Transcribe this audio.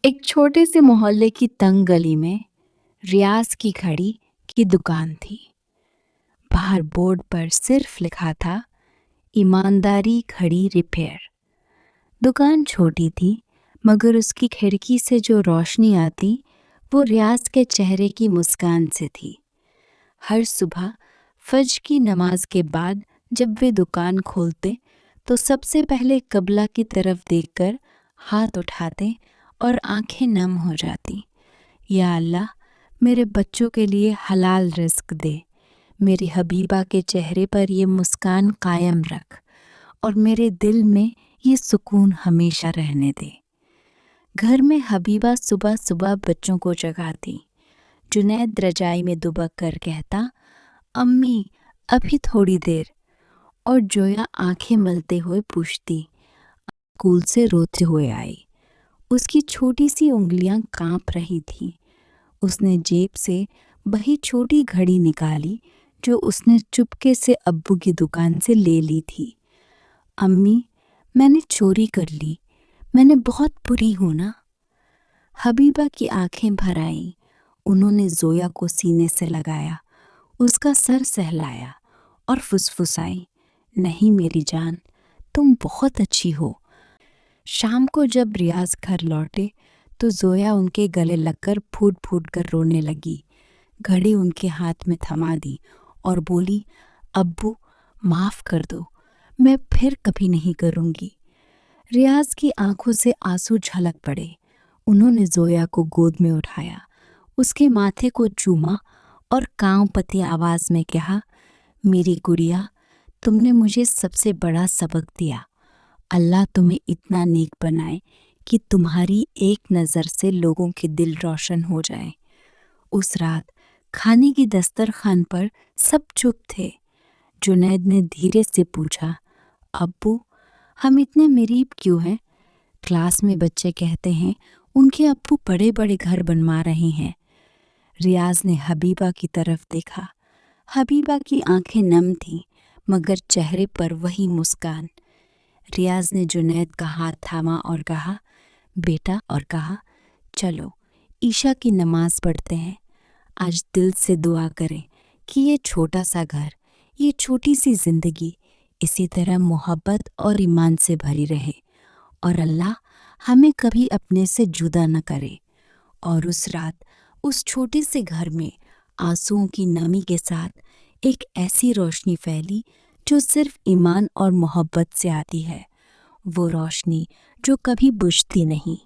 एक छोटे से मोहल्ले की तंग गली में रियाज की घड़ी की दुकान थी। बाहर बोर्ड पर सिर्फ लिखा था, ईमानदारी घड़ी रिपेयर। दुकान छोटी थी, मगर उसकी खिड़की से जो रोशनी आती वो रियाज के चेहरे की मुस्कान से थी। हर सुबह फज्र की नमाज के बाद जब वे दुकान खोलते तो सबसे पहले क़िबला की तरफ देखकर हाथ उठाते और आंखें नम हो जाती। या अल्लाह, मेरे बच्चों के लिए हलाल रिस्क दे, मेरी हबीबा के चेहरे पर ये मुस्कान कायम रख और मेरे दिल में ये सुकून हमेशा रहने दे। घर में हबीबा सुबह सुबह बच्चों को जगाती। जुनैद रजाई में दुबक कर कहता, अम्मी अभी थोड़ी देर। और जोया आंखें मलते हुए पूछती, स्कूल से रोते हुए आई। उसकी छोटी सी उंगलियां कांप रही थीं। उसने जेब से वही छोटी घड़ी निकाली जो उसने चुपके से अब्बू की दुकान से ले ली थी। अम्मी, मैंने चोरी कर ली, मैंने बहुत बुरी हूं ना। हबीबा की आंखें भर आईं। उन्होंने जोया को सीने से लगाया, उसका सर सहलाया और फुसफुसाई, नहीं मेरी जान, तुम बहुत अच्छी हो। शाम को जब रियाज घर लौटे तो जोया उनके गले लगकर फूट फूट कर रोने लगी। घड़ी उनके हाथ में थमा दी और बोली, अब्बू माफ़ कर दो, मैं फिर कभी नहीं करूँगी। रियाज की आंखों से आंसू झलक पड़े। उन्होंने जोया को गोद में उठाया, उसके माथे को चूमा और कांपती आवाज़ में कहा, मेरी गुड़िया, तुमने मुझे सबसे बड़ा सबक दिया। अल्लाह तुम्हें इतना नेक बनाए कि तुम्हारी एक नज़र से लोगों के दिल रोशन हो जाए। उस रात खाने की दस्तरखान पर सब चुप थे। जुनैद ने धीरे से पूछा, अब्बू हम इतने गरीब क्यों हैं? क्लास में बच्चे कहते हैं उनके अब्बू बड़े बड़े घर बनवा रहे हैं। रियाज ने हबीबा की तरफ देखा। हबीबा की आंखें नम थीं, मगर चेहरे पर वही मुस्कान। रियाज ने जुनैद का हाथ थामा और कहा, बेटा, और कहा, चलो ईशा की नमाज पढ़ते हैं। आज दिल से दुआ करें कि ये छोटा सा घर, ये छोटी सी जिंदगी इसी तरह मोहब्बत और ईमान से भरी रहे और अल्लाह हमें कभी अपने से जुदा न करे। और उस रात उस छोटे से घर में आंसुओं की नमी के साथ एक ऐसी रोशनी फैली जो सिर्फ ईमान और मोहब्बत से आती है, वो रोशनी जो कभी बुझती नहीं।